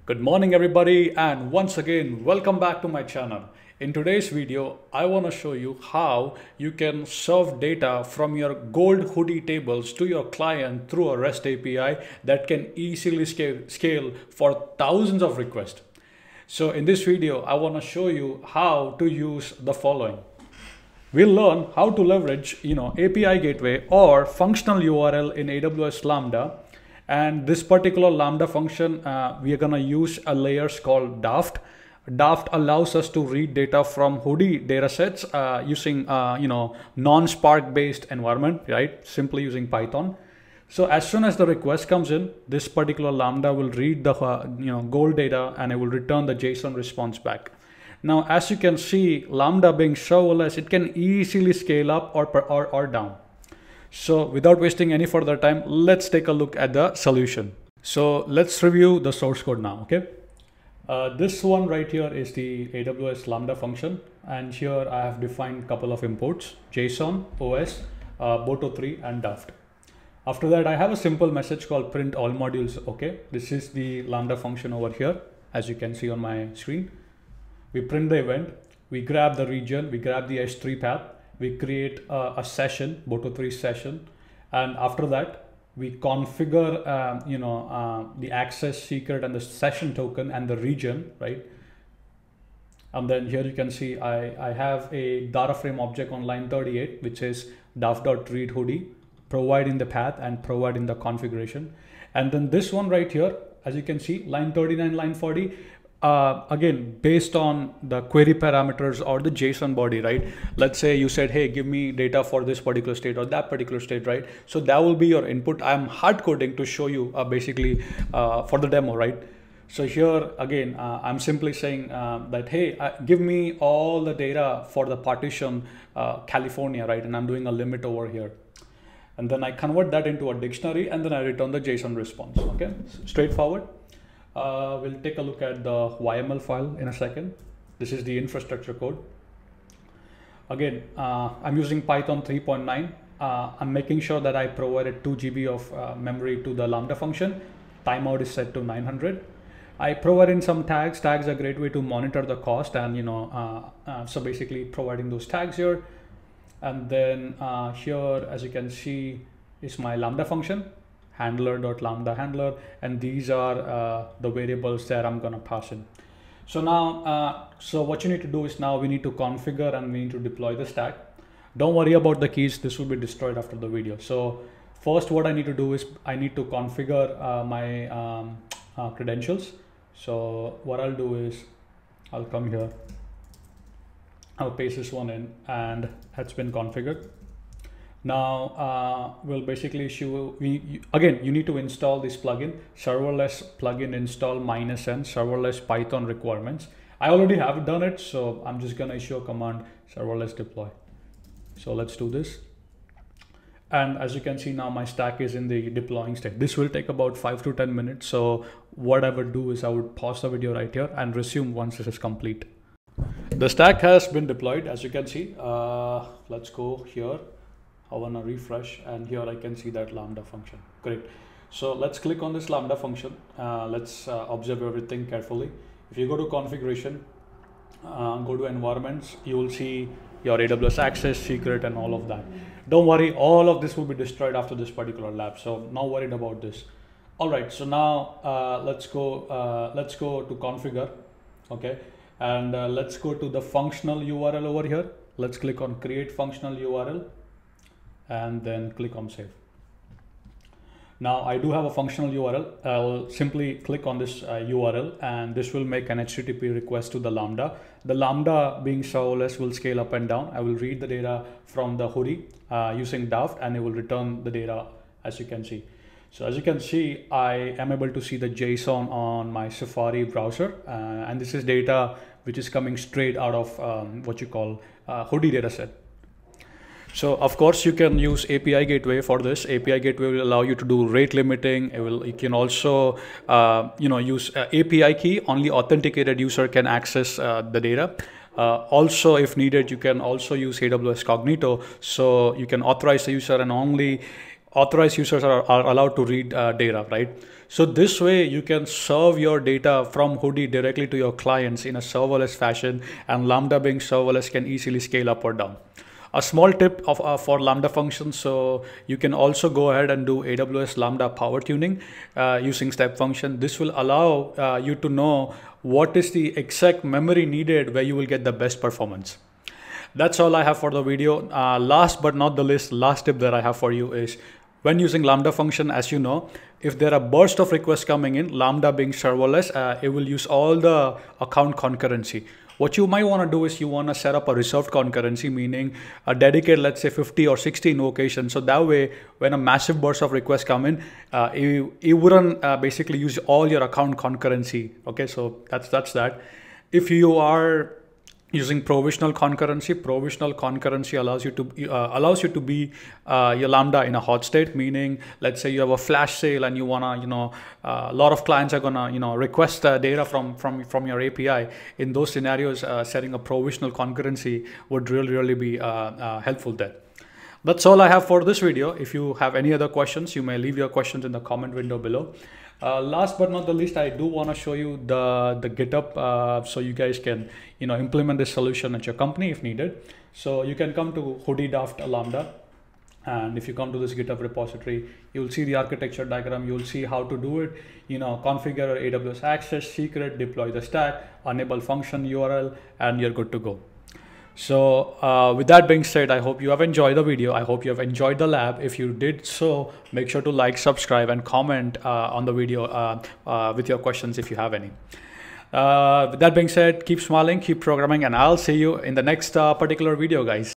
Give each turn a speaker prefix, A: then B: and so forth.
A: Good morning everybody, and once again welcome back to my channel. In today's video I want to show you how you can serve data from your gold Hudi tables to your client through a REST API that can easily scale for thousands of requests. So in this video I want to show you how to use the following. We'll learn how to leverage API gateway or functional URL in AWS Lambda. And this particular Lambda function, we are going to use a layers called Daft. Daft allows us to read data from Hudi datasets using non-Spark based environment, right? Simply using Python. So as soon as the request comes in, this particular Lambda will read the gold data and it will return the JSON response back. Now, as you can see, Lambda being serverless, it can easily scale up or down. So without wasting any further time, let's take a look at the solution. So let's review the source code now, okay? This one right here is the AWS Lambda function. And here I have defined a couple of imports, JSON, OS, Boto3 and Daft. After that, I have a simple message called print all modules, okay? This is the Lambda function over here, as you can see on my screen. We print the event, we grab the region, we grab the S3 path, we create a session, Boto3 session, and after that we configure the access secret and the session token and the region, right? And then here you can see I have a data frame object on line 38, which is daft.read Hudi, providing the path and providing the configuration. And then this one right here, as you can see, line 39, line 40, again, based on the query parameters or the JSON body, right? Let's say you said, hey, give me data for this particular state or that particular state, right? So that will be your input. I'm hard coding to show you basically for the demo, right? So here again, I'm simply saying that, hey, give me all the data for the partition California, right? And I'm doing a limit over here. And then I convert that into a dictionary and then I return the JSON response, okay? Straightforward. We'll take a look at the YML file in a second. This is the infrastructure code. Again, I'm using Python 3.9. I'm making sure that I provided 2 GB of memory to the Lambda function. Timeout is set to 900. I provide in some tags. Tags are a great way to monitor the cost and, so basically providing those tags here. And then here, as you can see, is my Lambda function. Handler.lambda handler, and these are the variables that I'm gonna pass in. So now, so what you need to do is now we need to configure and we need to deploy the stack. Don't worry about the keys, this will be destroyed after the video. So first what I need to do is I need to configure my credentials. So what I'll do is I'll come here, I'll paste this one in and that's been configured. Now we'll basically issue, again, you need to install this plugin, serverless plugin install -n serverless Python requirements. I already have done it, so I'm just gonna issue a command serverless deploy. So let's do this. And as you can see now, my stack is in the deploying state. This will take about 5 to 10 minutes. So what I would do is I would pause the video right here and resume once this is complete. The stack has been deployed, as you can see. Let's go here. I want to refresh and here I can see that Lambda function. Great. So let's click on this Lambda function. Let's observe everything carefully. If you go to configuration, go to environments, you will see your AWS access secret and all of that. Don't worry, all of this will be destroyed after this particular lab. So not worried about this. All right. So now let's go to configure. Okay. And let's go to the functional URL over here. Let's click on create functional URL. And then click on save. Now I do have a functional URL. I'll simply click on this URL and this will make an HTTP request to the Lambda. The Lambda being serverless will scale up and down. I will read the data from the Hudi using Daft and it will return the data as you can see. So as you can see, I am able to see the JSON on my Safari browser and this is data which is coming straight out of what you call Hudi dataset. So of course you can use API gateway for this. API gateway will allow you to do rate limiting. You can also use API key. Only authenticated user can access the data. Also, if needed, you can also use AWS Cognito. So you can authorize the user and only authorized users are allowed to read data, right? So this way you can serve your data from Hudi directly to your clients in a serverless fashion, and Lambda being serverless can easily scale up or down. A small tip for Lambda functions, so you can also go ahead and do AWS Lambda power tuning using step function. This will allow you to know what is the exact memory needed where you will get the best performance. That's all I have for the video. Last but not the least, last tip that I have for you is when using Lambda function, as you know, if there are bursts of requests coming in, Lambda being serverless, it will use all the account concurrency. What you might want to do is you want to set up a reserved concurrency, meaning dedicate, let's say 50 or 60 invocations. So that way, when a massive burst of requests come in, it wouldn't basically use all your account concurrency. Okay, so that's that. If you are using provisional concurrency allows you to be your Lambda in a hot state, meaning let's say you have a flash sale and you wanna a lot of clients are gonna request data from your API. In those scenarios, setting a provisional concurrency would really be helpful there. That's all I have for this video. If you have any other questions, you may leave your questions in the comment window below. Last but not the least, I do want to show you the GitHub so you guys can implement this solution at your company if needed. So you can come to Hudi.Lambda, and if you come to this GitHub repository, you will see the architecture diagram. You will see how to do it. Configure AWS access, secret, deploy the stack, enable function URL, and you're good to go. So with that being said, I hope you have enjoyed the video. I hope you have enjoyed the lab. If you did so, make sure to like, subscribe, and comment on the video with your questions if you have any. With that being said, keep smiling, keep programming, and I'll see you in the next particular video, guys.